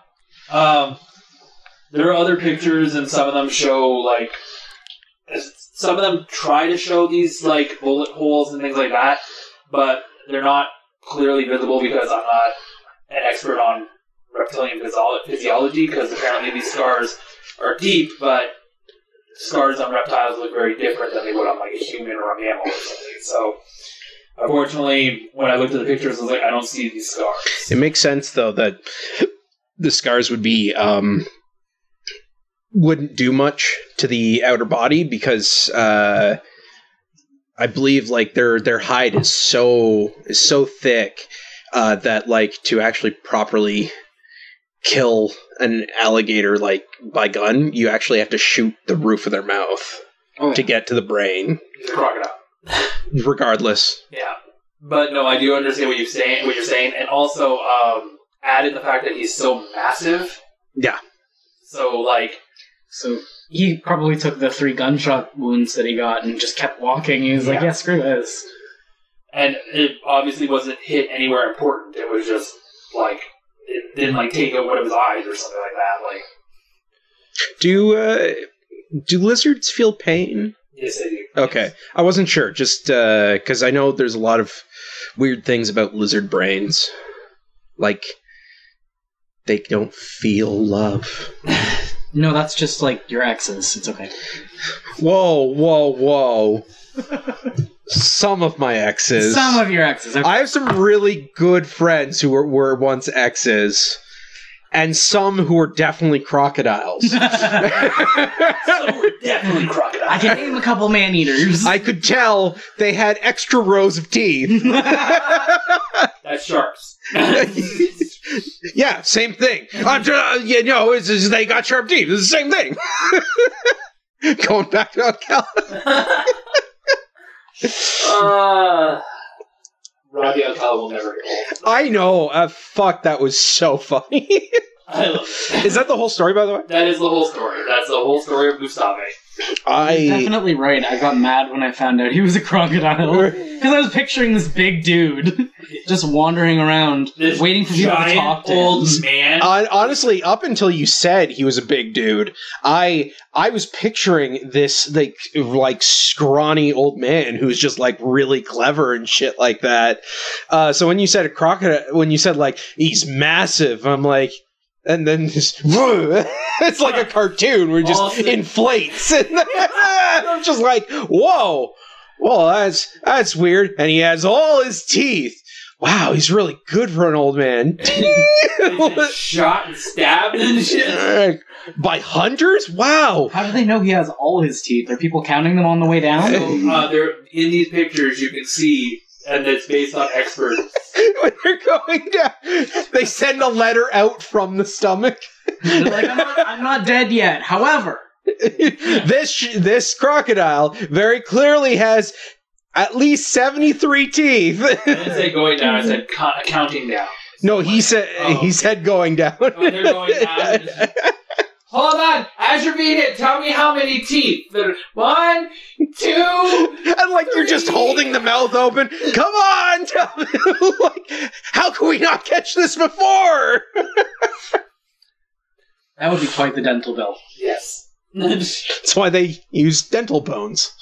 There are other pictures, and some of them show, like... Some of them try to show these, like, bullet holes and things like that, but they're not clearly visible because I'm not an expert on reptilian physiology, because apparently these scars are deep, but scars on reptiles look very different than they would on, like, a human or a mammal or something. So, unfortunately, when I looked at the pictures, I was like, I don't see these scars. It makes sense, though, that the scars would be... wouldn't do much to the outer body because I believe like their hide is so thick that like to actually properly kill an alligator like by gun, you actually have to shoot the roof of their mouth to get to the brain. It's a crocodile. Regardless. Yeah. But no, I do understand what you're saying, and also added the fact that he's so massive. Yeah. So So he probably took the 3 gunshot wounds that he got and just kept walking. He was like, yeah, screw this. And it obviously wasn't hit anywhere important. It was just, like, it didn't, like, take out one of his eyes or something like that. Like, do lizards feel pain? Yes, they do. Okay. Yes. I wasn't sure, just because I know there's a lot of weird things about lizard brains. Like, they don't feel love. No, that's just like your exes. It's okay. Whoa. Some of my exes. Some of your exes. Okay. I have some really good friends who were once exes. And some who were definitely crocodiles. Some were definitely crocodiles. I can name a couple man-eaters. I could tell they had extra rows of teeth. That's sharks. Yeah, same thing. It's just, they got sharp teeth. It's the same thing. Going back to Cal. Robbie Alcala will never get old. I know. Fuck, that was so funny. I love it. Is that the whole story, by the way? That is the whole story. That's the whole story of Gustave. You're definitely right. I got mad when I found out he was a crocodile. Because I was picturing this big dude just wandering around, this waiting for people to talk to old him. man. Honestly, up until you said he was a big dude, I was picturing this like scrawny old man who's just like really clever and shit like that. So when you said a crocodile, when you said like he's massive, I'm like, and then this, it's like a cartoon where it just inflates, and I'm just like, whoa. Well, that's weird. And he has all his teeth. Wow, he's really good for an old man. Shot and stabbed and shit. By hunters? Wow. How do they know he has all his teeth? Are people counting them on the way down? So, they're in these pictures you can see, and it's based on experts. When they're going down, they send a letter out from the stomach. They're like, I'm not dead yet. However... This crocodile very clearly has at least 73 teeth. I didn't say going down, I said counting down. No, he said going down. Oh, they're going down. Hold on, as you're reading it, tell me how many teeth. 1, 2, and like 3. You're just holding the mouth open. Come on, tell me. Like, how can we not catch this before? That would be quite the dental bill. Yes. That's why they use dental bones.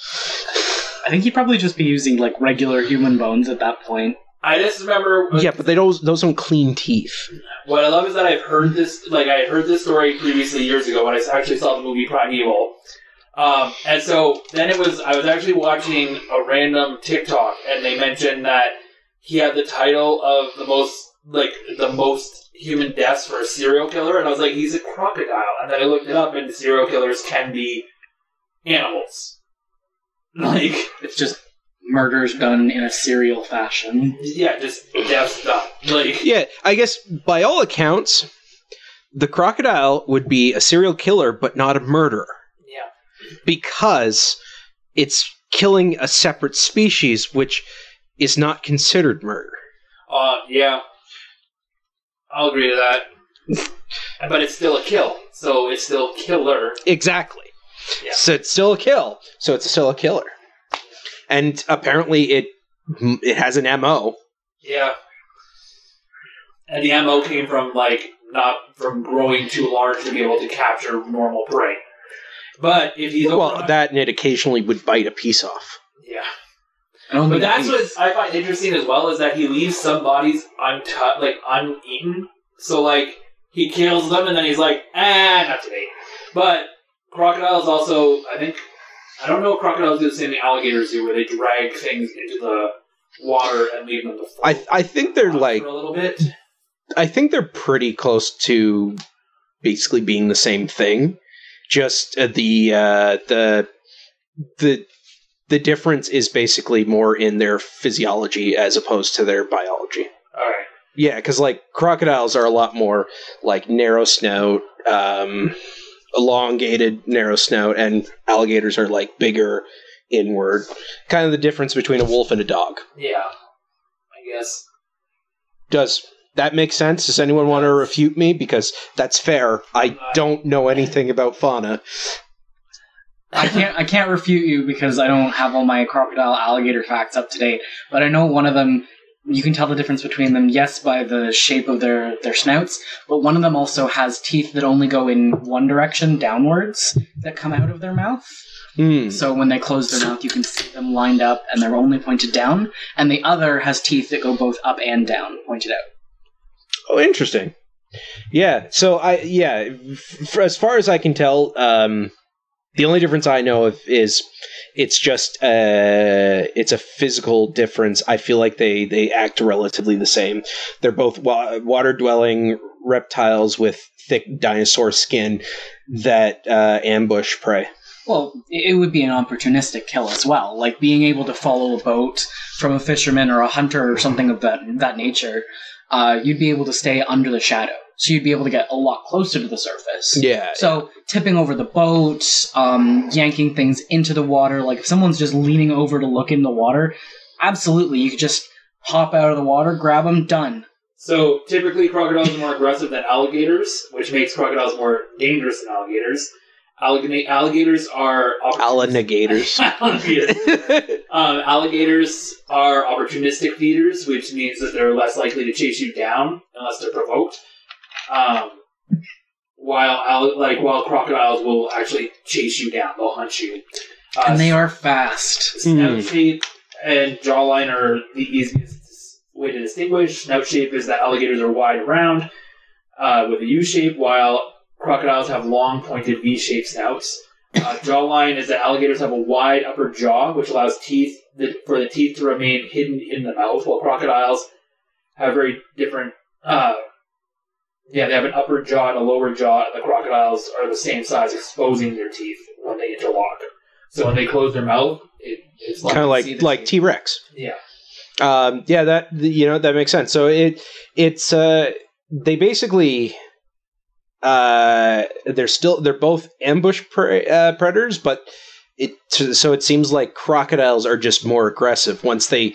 I think he'd probably just be using like regular human bones at that point. I just remember. Yeah, but those don't clean teeth. What I love is that I've heard this. Like I heard this story previously years ago when I actually saw the movie Primeval. And so then I was actually watching a random TikTok, and they mentioned that he had the title of the most human deaths for a serial killer, and I was like, he's a crocodile. And then I looked it up, and serial killers can be animals. Like, it's just murders done in a serial fashion. Yeah, just deaths done. Like, yeah, I guess by all accounts, the crocodile would be a serial killer, but not a murderer. Yeah. Because it's killing a separate species, which is not considered murder. Yeah. I'll agree to that. But it's still a kill, so it's still killer. Exactly. Yeah. So it's still a kill, so it's still a killer. And apparently it has an MO. Yeah. And the MO came from, not from growing too large to be able to capture normal prey. But if he's... that and it occasionally would bite a piece off. Yeah. But that's what I find interesting as well, is that he leaves some bodies uneaten. So, he kills them and then he's like, not today. But crocodiles also, I don't know if crocodiles do the same thing alligators do, where they drag things into the water and leave them to float. I think they're for a little bit. I think they're pretty close to basically being the same thing. Just the difference is basically more in their physiology as opposed to their biology. Alright. Yeah, because, crocodiles are a lot more, narrow snout, elongated, narrow snout, and alligators are, bigger, inward. Kind of the difference between a wolf and a dog. Yeah. I guess. Does that make sense? Does anyone want to refute me? Because that's fair. I don't know anything about fauna. I can't refute you because I don't have all my crocodile alligator facts up to date, but I know one of them, you can tell the difference between them, yes, by the shape of their snouts, but one of them also has teeth that only go in one direction, downwards, that come out of their mouth. So when they close their mouth, you can see them lined up and they're only pointed down, and the other has teeth that go both up and down, pointed out. Oh, interesting. Yeah, so as far as I can tell, the only difference I know of is it's just it's a physical difference. I feel like they act relatively the same. They're both water-dwelling reptiles with thick dinosaur skin that ambush prey. Well, it would be an opportunistic kill as well, like being able to follow a boat from a fisherman or a hunter or something of that nature. You'd be able to stay under the shadow. So you'd be able to get a lot closer to the surface. Yeah. So tipping over the boat, yanking things into the water, if someone's just leaning over to look in the water, absolutely, you could just hop out of the water, grab them, done. So typically crocodiles are more aggressive than alligators, which makes crocodiles more dangerous than alligators. Alligators are Alligators. Alligators are opportunistic feeders, which means that they're less likely to chase you down unless they're provoked. While crocodiles will actually chase you down, they'll hunt you. And they are fast. Snout shape and jawline are the easiest way to distinguish. Snout shape is that alligators are wide around with a U shape, while crocodiles have long, pointed V-shaped snouts. Jawline is that alligators have a wide upper jaw, which allows for the teeth to remain hidden in the mouth, while crocodiles have very different... they have an upper jaw and a lower jaw, and the crocodiles are the same size, exposing their teeth when they interlock. So when they close their mouth, it's kind of like T-Rex. Yeah. That makes sense. So it's they basically they're both ambush predators, but it seems like crocodiles are just more aggressive. Once they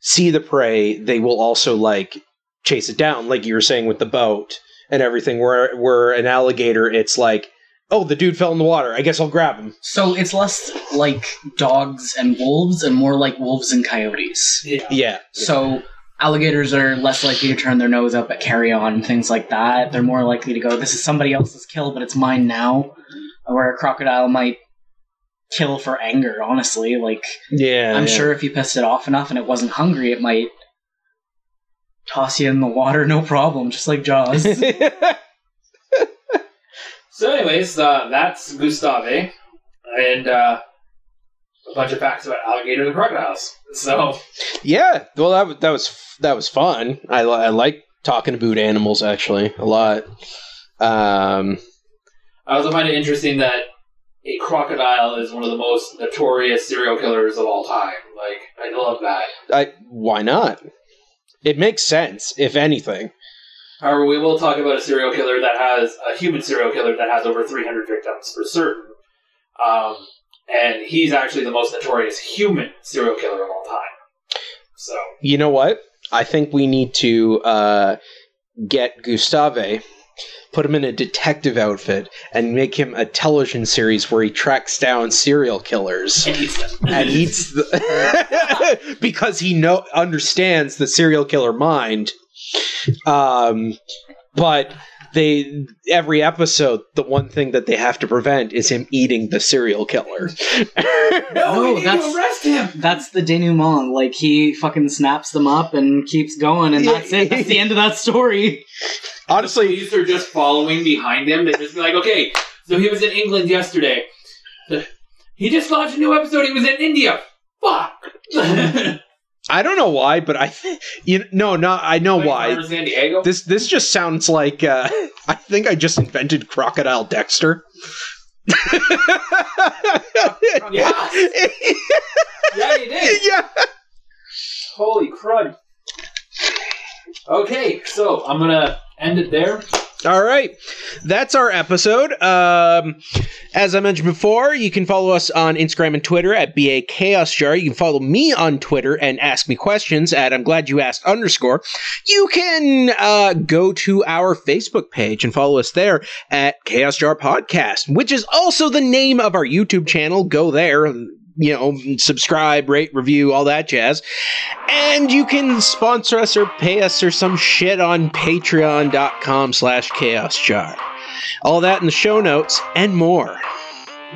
see the prey, they will also like chase it down, like you were saying with the boat and everything. Where an alligator, it's like, oh, the dude fell in the water, I guess I'll grab him. So it's less like dogs and wolves and more like wolves and coyotes. Yeah. So alligators are less likely to turn their nose up at carrion and things like that. They're more likely to go, this is somebody else's kill, but it's mine now. Where a crocodile might kill for anger, honestly. I'm sure if you pissed it off enough and it wasn't hungry, it might toss you in the water, no problem, just like Jaws. So anyways, that's Gustave, and a bunch of facts about alligators and crocodiles. So yeah, well that was fun. I like talking about animals actually a lot. I also find it interesting that a crocodile is one of the most notorious serial killers of all time. I love that. Why not? It makes sense, if anything. However, we will talk about a human serial killer that has over 300 victims for certain. And he's actually the most notorious human serial killer of all time. So, you know what? I think we need to get Gustave, put him in a detective outfit, and make him a television series where he tracks down serial killers and eats them. Because he understands the serial killer mind. But every episode, the one thing that they have to prevent is him eating the serial killer. No, that's arrest him. That's the denouement. He fucking snaps them up and keeps going, and that's it. That's the end of that story. Honestly, the police are just following behind him. They just be like, okay, so he was in England yesterday. He just launched a new episode. He was in India. Fuck. I don't know why, but I know why. San Diego? This just sounds like I think I just invented Crocodile Dexter. Yeah. Yeah, you did. Yeah. Holy crud. Okay, so I'm gonna end it there. All right. That's our episode. As I mentioned before, you can follow us on Instagram and Twitter at BAChaosJar. You can follow me on Twitter and ask me questions at I'm Glad You Asked _. You can go to our Facebook page and follow us there at Chaos Jar Podcast, which is also the name of our YouTube channel. Go there. Subscribe, rate, review, all that jazz. And you can sponsor us or pay us or some shit on patreon.com/chaosjar. All that in the show notes and more.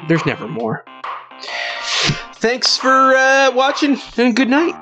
There's never more. Thanks for watching and good night.